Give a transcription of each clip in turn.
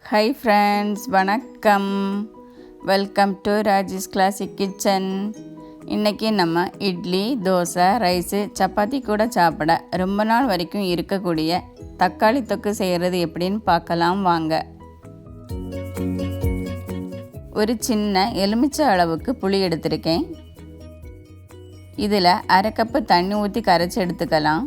Hi friends, வணக்கம். Welcome to Raji's classic kitchen. இன்றைக்கி நம்ம இட்லி, தோசை, ரைஸு, சப்பாத்தி கூட சாப்பிட ரொம்ப நாள் வரைக்கும் இருக்கக்கூடிய தக்காளி தொக்கு செய்கிறது எப்படின்னு பார்க்கலாம் வாங்க. ஒரு சின்ன எலுமிச்சை அளவுக்கு புளி எடுத்திருக்கேன். இதில் அரை கப்பு தண்ணி ஊற்றி கரைச்சி எடுத்துக்கலாம்.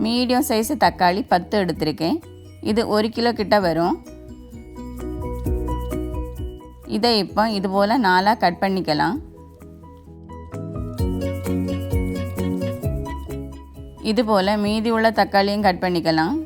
மீடியம் சைஸு தக்காளி 10 எடுத்திருக்கேன். இது 1 கிலோ கிட்ட வரும். இதை இப்போ இது போல் 4 கட் பண்ணிக்கலாம். இது போல் மீதி உள்ள தக்காளியும் கட் பண்ணிக்கலாம்.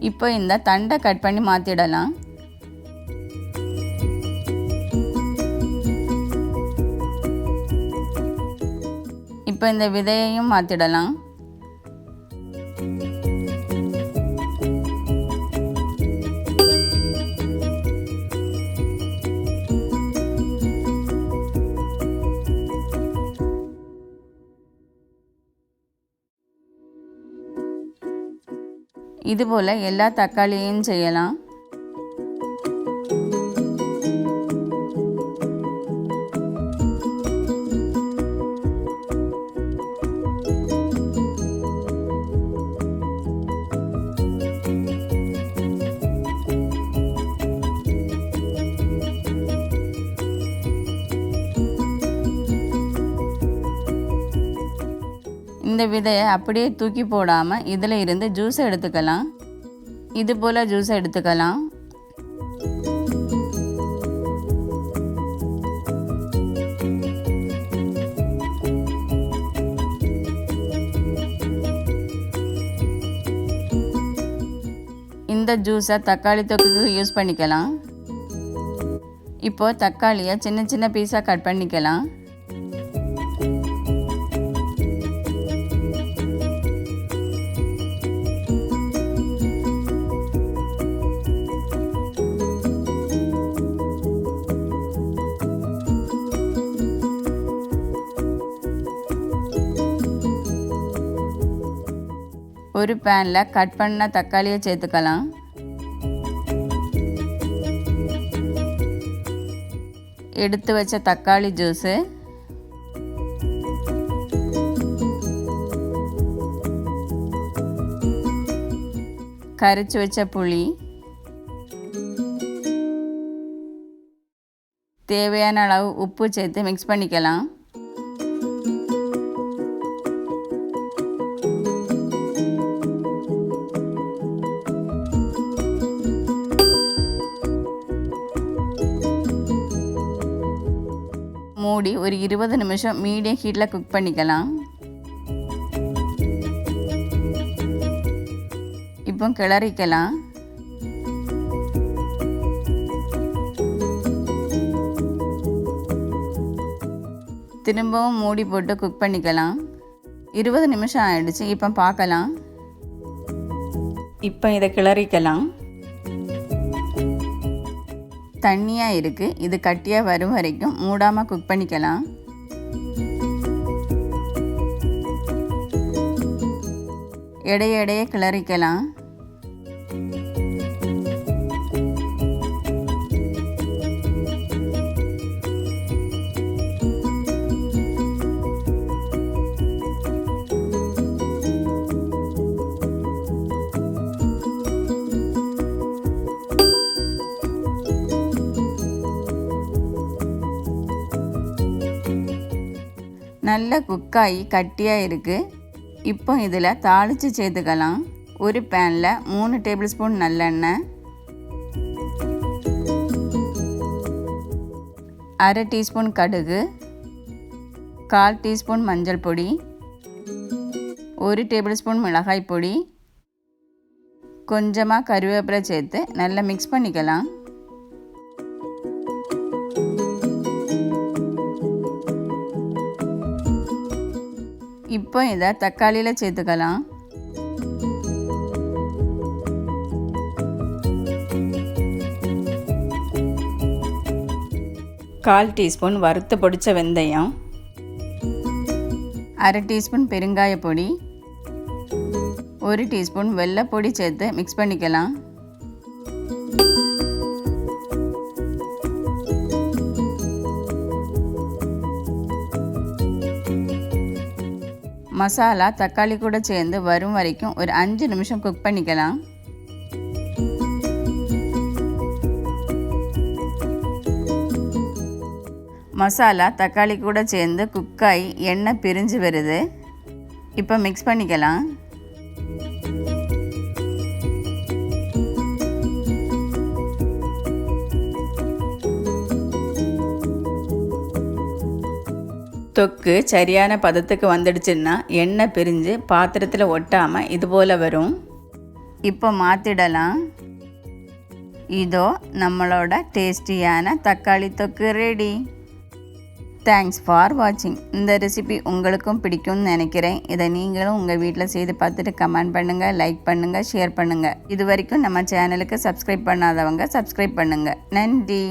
இப்போ இந்த தண்டை கட் பண்ணி மாற்றிடலாம். இப்போ இந்த விதையையும் மாற்றிடலாம். இதுபோல் எல்லா தக்காளியையும் செய்யலாம். இந்த விதையை அப்படியே தூக்கி போடாமல் இதில் இருந்து ஜூஸ் எடுத்துக்கலாம். இது போல் ஜூஸ் எடுத்துக்கலாம். இந்த ஜூஸை தக்காளி தொக்குக்கு யூஸ் பண்ணிக்கலாம். இப்போது தக்காளியை சின்ன சின்ன பீஸாக கட் பண்ணிக்கலாம். ஒரு பேனில் கட் பண்ண தக்காளியை சேர்த்துக்கலாம். எடுத்து வச்ச தக்காளி ஜூஸு, கரைச்சி வச்ச புளி, தேவையான அளவு உப்பு சேர்த்து மிக்ஸ் பண்ணிக்கலாம். மூடி ஒரு 20 நிமிஷம் மீடியம் ஹீட்டில் குக் பண்ணிக்கலாம். இப்போ கிளறிக்கலாம். திரும்பவும் மூடி போட்டு குக் பண்ணிக்கலாம். 20 நிமிஷம் ஆயிடுச்சு. இப்போ பார்க்கலாம். இப்போ இதை கிளறிக்கலாம். தண்ணியாக இருக்குது. இது கட்டியாக வரும் வரைக்கும் மூடாமல் குக் பண்ணிக்கலாம். இடையே கிளறிக்கலாம். நல்ல குக்காகி கட்டியாக இருக்குது. இப்போ இதில் தாளித்து சேர்த்துக்கலாம். ஒரு பேனில் 3 டேபிள் ஸ்பூன் நல்லெண்ணெய், அரை டீஸ்பூன் கடுகு, 1/4 டீஸ்பூன் மஞ்சள் பொடி, 1 டேபிள் ஸ்பூன் மிளகாய் பொடி, கொஞ்சமாக கருவேப்பிலை சேர்த்து நல்லா மிக்ஸ் பண்ணிக்கலாம். இப்போ இதை தக்காளியில் சேர்த்துக்கலாம். கால் டீஸ்பூன் வறுத்து பொடித்த வெந்தயம், 1/2 டீஸ்பூன் பெருங்காய பொடி, 1 டீஸ்பூன் வெள்ளைப்பொடி சேர்த்து மிக்ஸ் பண்ணிக்கலாம். மசாலா தக்காளி கூட சேர்ந்து வரும் வரைக்கும் ஒரு 5 நிமிஷம் குக் பண்ணிக்கலாம். மசாலா தக்காளி கூட சேர்ந்து குக்காய் எண்ணெய் பிரிஞ்சு வருது. இப்போ மிக்ஸ் பண்ணிக்கலாம். தொக்கு சரியான பதத்துக்கு வந்துடுச்சுன்னா எண்ணெய் பிரிஞ்சு பாத்திரத்தில் ஒட்டாமல் இது போல் வரும். இப்போ மாற்றிடலாம். இதோ நம்மளோட டேஸ்டியான தக்காளி தொக்கு ரெடி. தேங்க்ஸ் ஃபார் வாட்சிங். இந்த ரெசிபி உங்களுக்கும் பிடிக்கும்னு நினைக்கிறேன். இதை நீங்களும் உங்கள் வீட்டில் செய்து பார்த்துட்டு கமெண்ட் பண்ணுங்கள், லைக் பண்ணுங்கள், ஷேர் பண்ணுங்கள். இது வரைக்கும் நம்ம சேனலுக்கு சப்ஸ்கிரைப் பண்ணாதவங்க சப்ஸ்கிரைப் பண்ணுங்கள். நன்றி.